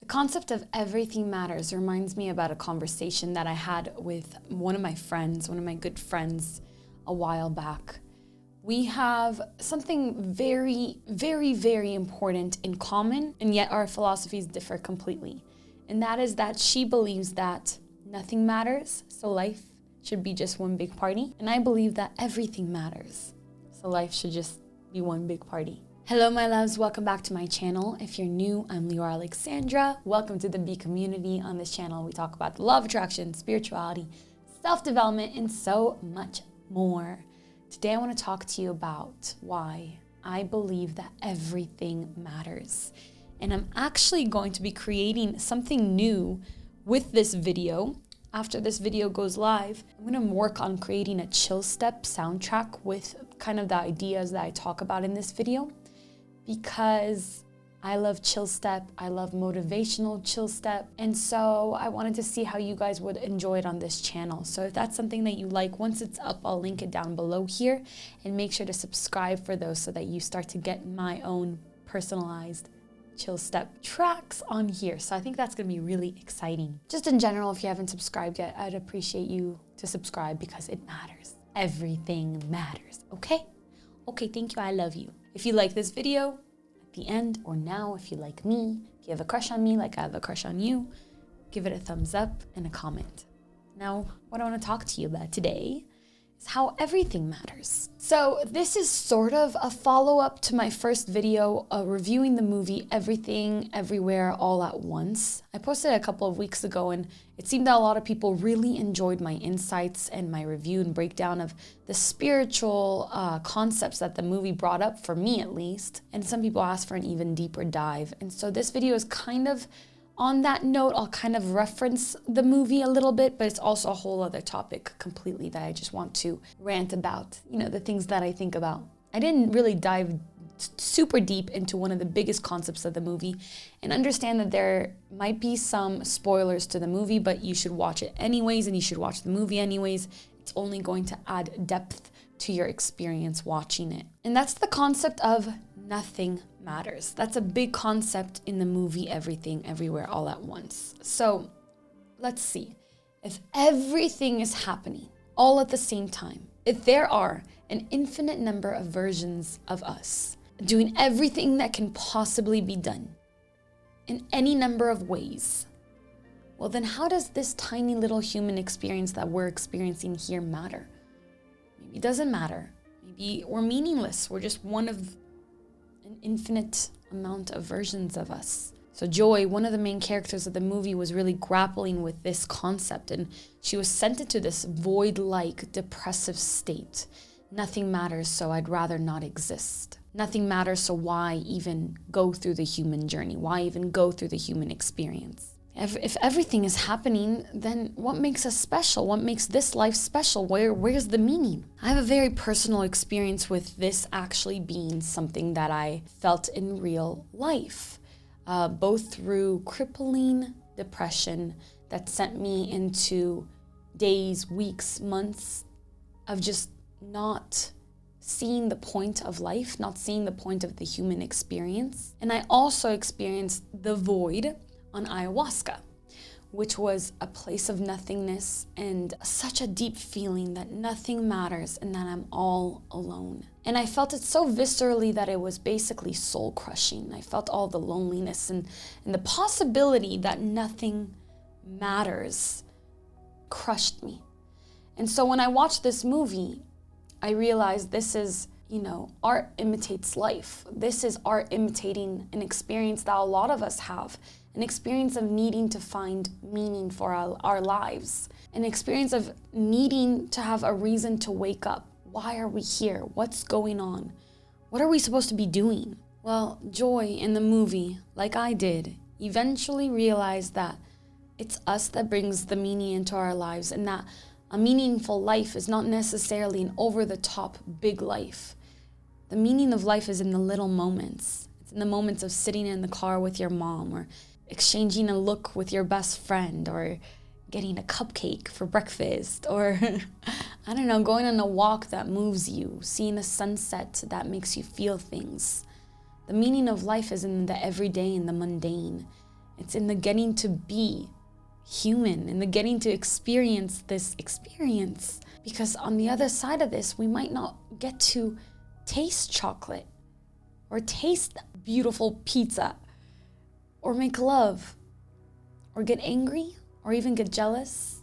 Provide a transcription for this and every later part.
concept of everything matters reminds me about a conversation that I had with one of my good friends a while back. We have something very, very, very important in common, and yet our philosophies differ completely. And that is that she believes that nothing matters, so life should be just one big party. And I believe that everything matters, so life should just be one big party. Hello, my loves. Welcome back to my channel. If you're new, I'm Leeor Alexandra. Welcome to the B community. On this channel, we talk about the law of attraction, spirituality, self-development, and so much more. Today, I want to talk to you about why I believe that everything matters. And I'm actually going to be creating something new with this video. After this video goes live, I'm going to work on creating a chill step soundtrack with kind of the ideas that I talk about in this video. Because I love chill step, I love motivational chill step, and so I wanted to see how you guys would enjoy it on this channel. So if that's something that you like, once it's up, I'll link it down below here, and make sure to subscribe for those so that you start to get my own personalized chill step tracks on here. So I think that's gonna be really exciting. Just in general, if you haven't subscribed yet, I'd appreciate you to subscribe because it matters. Everything matters, okay? Okay, thank you, I love you. If you like this video, at the end or now, if you like me, if you have a crush on me like I have a crush on you, give it a thumbs up and a comment. Now, what I want to talk to you about today is how everything matters. So this is sort of a follow-up to my first video reviewing the movie Everything, Everywhere, All at Once. I posted it a couple of weeks ago, and it seemed that a lot of people really enjoyed my insights and my review and breakdown of the spiritual concepts that the movie brought up, for me at least. And some people asked for an even deeper dive. And so this video is kind of on that note. I'll kind of reference the movie a little bit, but it's also a whole other topic completely that I just want to rant about, the things that I think about. I didn't really dive super deep into one of the biggest concepts of the movie, and understand that there might be some spoilers to the movie, but you should watch it anyways, and you should watch the movie anyways. It's only going to add depth to your experience watching it. And that's the concept of nothing matters. That's a big concept in the movie Everything, Everywhere, All at Once. So let's see. If everything is happening all at the same time, if there are an infinite number of versions of us doing everything that can possibly be done in any number of ways, well, then how does this tiny little human experience that we're experiencing here matter? Maybe it doesn't matter. Maybe we're meaningless. We're just one of an infinite amount of versions of us. So Joy, one of the main characters of the movie, was really grappling with this concept, and she was sent into this void-like depressive state. Nothing matters, so I'd rather not exist. Nothing matters, so why even go through the human journey? Why even go through the human experience? If everything is happening, then what makes us special? What makes this life special? Where's the meaning? I have a very personal experience with this actually being something that I felt in real life, both through crippling depression that sent me into days, weeks, months of just not seeing the point of life, not seeing the point of the human experience. And I also experienced the void on ayahuasca, which was a place of nothingness and such a deep feeling that nothing matters and that I'm all alone. And I felt it so viscerally that it was basically soul crushing. I felt all the loneliness and the possibility that nothing matters crushed me. And so when I watched this movie, I realized this is, art imitates life. This is art imitating an experience that a lot of us have, an experience of needing to find meaning for our lives, an experience of needing to have a reason to wake up. Why are we here? What's going on? What are we supposed to be doing? Well, Joy in the movie, like I did, eventually realized that it's us that brings the meaning into our lives, and that a meaningful life is not necessarily an over-the-top big life. The meaning of life is in the little moments. It's in the moments of sitting in the car with your mom, or exchanging a look with your best friend, or getting a cupcake for breakfast, or I don't know, going on a walk that moves you, seeing a sunset that makes you feel things. The meaning of life is in the everyday and the mundane. It's in the getting to be human, in the getting to experience this experience. Because on the other side of this, we might not get to taste chocolate or taste beautiful pizza or make love or get angry or even get jealous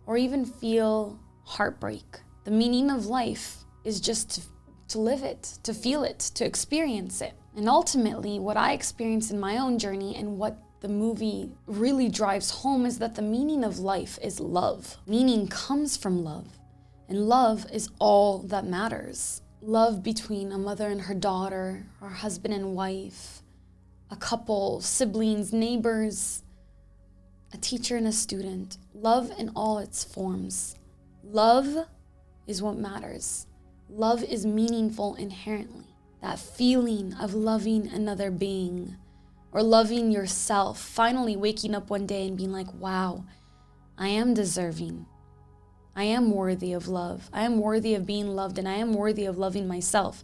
or even feel heartbreak. The meaning of life is just to live it, to feel it, to experience it. And ultimately, what I experienced in my own journey and what the movie really drives home is that the meaning of life is love. Meaning comes from love, and love is all that matters. Love between a mother and her daughter, or husband and wife, a couple, siblings, neighbors, a teacher and a student. Love in all its forms. Love is what matters. Love is meaningful inherently. That feeling of loving another being or loving yourself, finally waking up one day and being like, wow, I am deserving. I am worthy of love. I am worthy of being loved, and I am worthy of loving myself.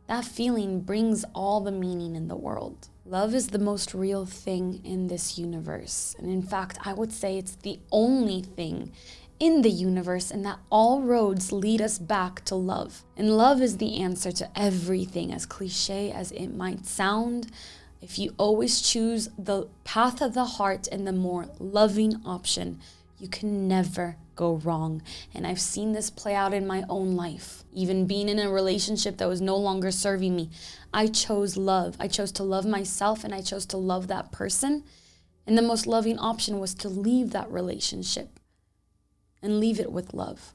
That feeling brings all the meaning in the world. Love is the most real thing in this universe. And in fact, I would say it's the only thing in the universe, and that all roads lead us back to love. And love is the answer to everything, as cliche as it might sound. If you always choose the path of the heart and the more loving option, you can never go wrong. And I've seen this play out in my own life. Even being in a relationship that was no longer serving me, I chose love. I chose to love myself, and I chose to love that person. And the most loving option was to leave that relationship and leave it with love.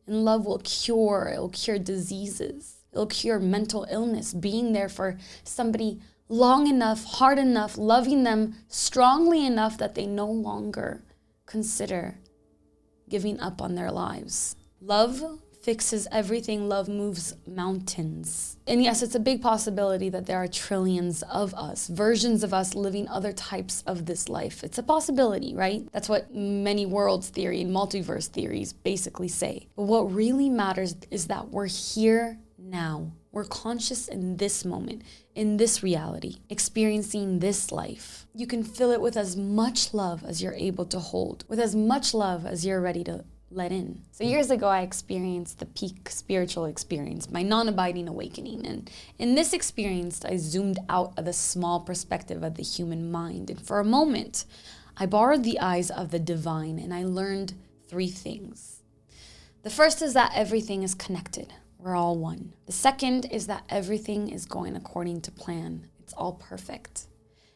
And love will cure. It will cure diseases. It'll cure mental illness. Being there for somebody long enough, hard enough, loving them strongly enough that they no longer consider giving up on their lives. Love fixes everything. Love moves mountains. And yes, it's a big possibility that there are trillions of us, versions of us living other types of this life. It's a possibility, right? That's what many worlds theory and multiverse theories basically say. But what really matters is that we're here now. We're conscious in this moment, in this reality, experiencing this life. You can fill it with as much love as you're able to hold, with as much love as you're ready to let in. So years ago, I experienced the peak spiritual experience, my non-abiding awakening. And in this experience, I zoomed out of the small perspective of the human mind. And for a moment, I borrowed the eyes of the divine, and I learned 3 things. The first is that everything is connected. We're all one. The second is that everything is going according to plan. It's all perfect.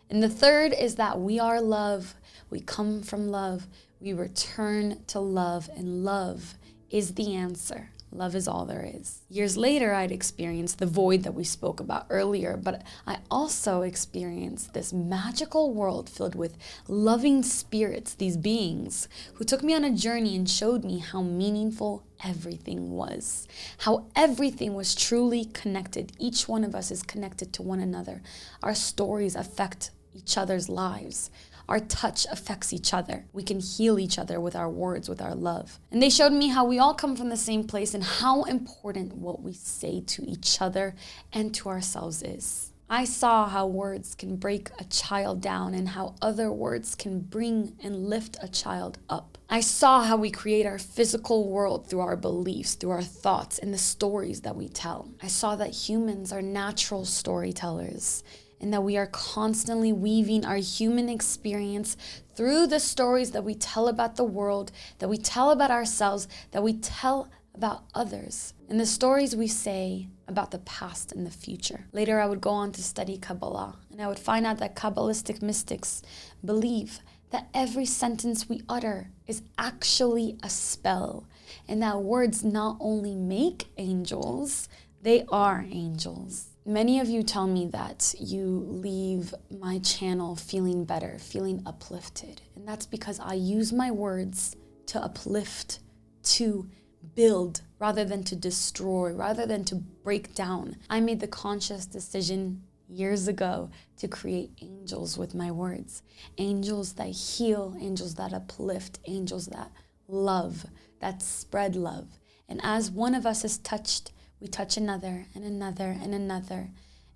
And the third is that we are love. We come from love. We return to love, and love is the answer. Love is all there is. Years later, I'd experienced the void that we spoke about earlier, but I also experienced this magical world filled with loving spirits, these beings who took me on a journey and showed me how meaningful everything was, how everything was truly connected. Each one of us is connected to one another. Our stories affect each other's lives. Our touch affects each other. We can heal each other with our words, with our love. And they showed me how we all come from the same place and how important what we say to each other and to ourselves is. I saw how words can break a child down and how other words can bring and lift a child up. I saw how we create our physical world through our beliefs, through our thoughts, and the stories that we tell. I saw that humans are natural storytellers, and that we are constantly weaving our human experience through the stories that we tell about the world, that we tell about ourselves, that we tell about others, and the stories we say about the past and the future. Later, I would go on to study Kabbalah, and I would find out that Kabbalistic mystics believe that every sentence we utter is actually a spell, and that words not only make angels, they are angels. Many of you tell me that you leave my channel feeling better, feeling uplifted. And that's because I use my words to uplift, to build, rather than to destroy, rather than to break down. I made the conscious decision years ago to create angels with my words. Angels that heal, angels that uplift, angels that love, that spread love. And as one of us is touched, we touch another and another and another.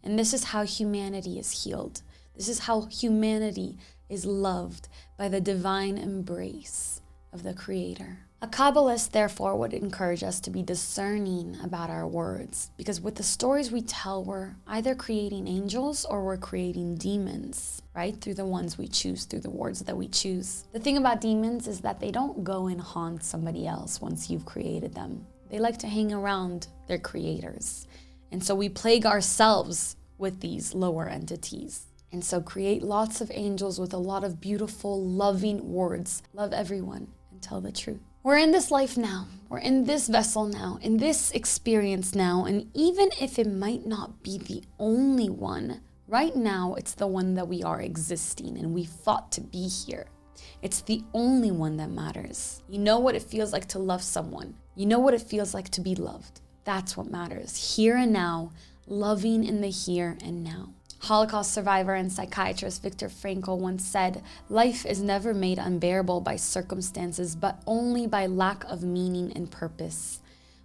And this is how humanity is healed. This is how humanity is loved by the divine embrace of the Creator. A Kabbalist, therefore, would encourage us to be discerning about our words, because with the stories we tell, we're either creating angels or we're creating demons, right? Through the ones we choose, through the words that we choose. The thing about demons is that they don't go and haunt somebody else once you've created them. They like to hang around their creators. And so we plague ourselves with these lower entities. And so create lots of angels with a lot of beautiful, loving words. Love everyone and tell the truth. We're in this life now. We're in this vessel now, in this experience now. And even if it might not be the only one, right now it's the one that we are existing and we fought to be here. It's the only one that matters. You know what it feels like to love someone. You know what it feels like to be loved. That's what matters. Here and now, loving in the here and now. Holocaust survivor and psychiatrist Viktor Frankl once said, "Life is never made unbearable by circumstances, but only by lack of meaning and purpose.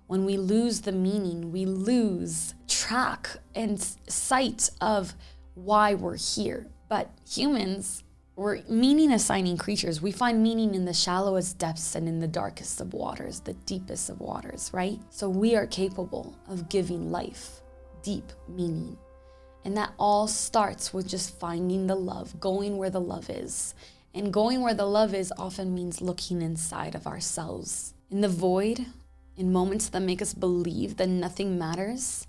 When we lose the meaning, we lose track and sight of why we're here." But humans, we're meaning-assigning creatures. We find meaning in the shallowest depths and in the darkest of waters, the deepest of waters, right? So we are capable of giving life deep meaning. And that all starts with just finding the love, going where the love is. And going where the love is often means looking inside of ourselves. In the void, in moments that make us believe that nothing matters,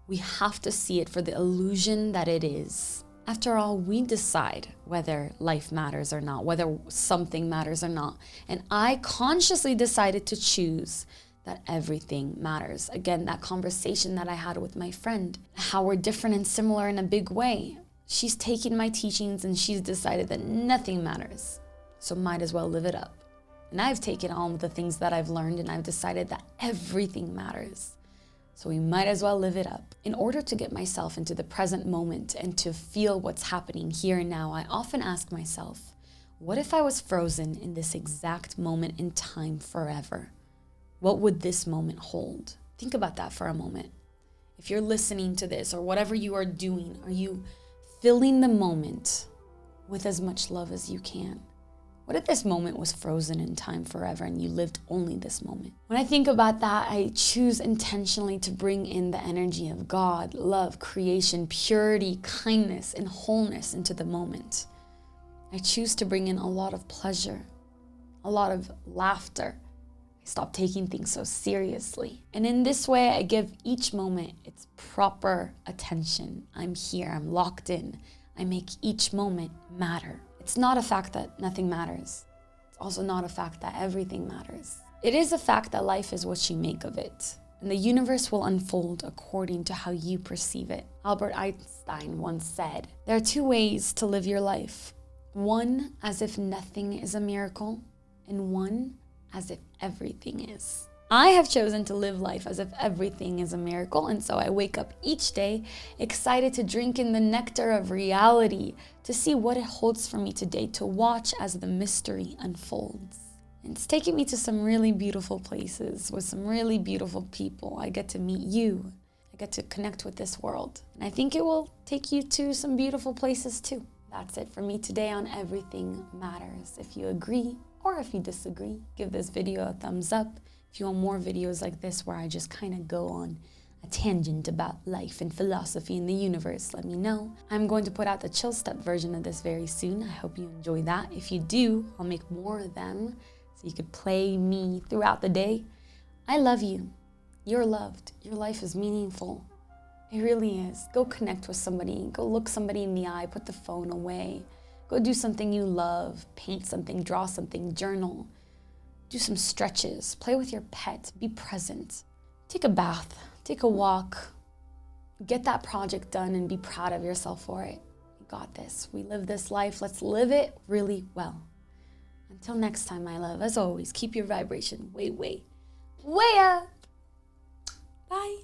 we have to see it for the illusion that it is. After all, we decide whether life matters or not, whether something matters or not. And I consciously decided to choose that everything matters. Again, that conversation that I had with my friend, how we're different and similar in a big way. She's taken my teachings and she's decided that nothing matters. So might as well live it up. And I've taken all of the things that I've learned and I've decided that everything matters. So we might as well live it up. In order to get myself into the present moment and to feel what's happening here and now, I often ask myself, what if I was frozen in this exact moment in time forever? What would this moment hold? Think about that for a moment. If you're listening to this or whatever you are doing, are you filling the moment with as much love as you can? What if this moment was frozen in time forever and you lived only this moment? When I think about that, I choose intentionally to bring in the energy of God, love, creation, purity, kindness, and wholeness into the moment. I choose to bring in a lot of pleasure, a lot of laughter. Stop taking things so seriously. And in this way, I give each moment its proper attention. I'm here, I'm locked in. I make each moment matter. It's not a fact that nothing matters. It's also not a fact that everything matters. It is a fact that life is what you make of it. And the universe will unfold according to how you perceive it. Albert Einstein once said, "There are two ways to live your life. One as if nothing is a miracle, and one as if everything is." I have chosen to live life as if everything is a miracle, and so I wake up each day excited to drink in the nectar of reality, to see what it holds for me today, to watch as the mystery unfolds. And it's taking me to some really beautiful places with some really beautiful people. I get to meet you. I get to connect with this world. And I think it will take you to some beautiful places too. That's it for me today on Everything Matters. If you agree, or if you disagree, give this video a thumbs up. If you want more videos like this where I just kind of go on a tangent about life and philosophy and the universe, let me know. I'm going to put out the chill step version of this very soon. I hope you enjoy that. If you do, I'll make more of them so you could play me throughout the day. I love you. You're loved. Your life is meaningful. It really is. Go connect with somebody. Go look somebody in the eye. Put the phone away. Go do something you love, paint something, draw something, journal, do some stretches, play with your pet, be present, take a bath, take a walk, get that project done and be proud of yourself for it. You got this. We live this life. Let's live it really well. Until next time, my love, as always, keep your vibration way up. Bye.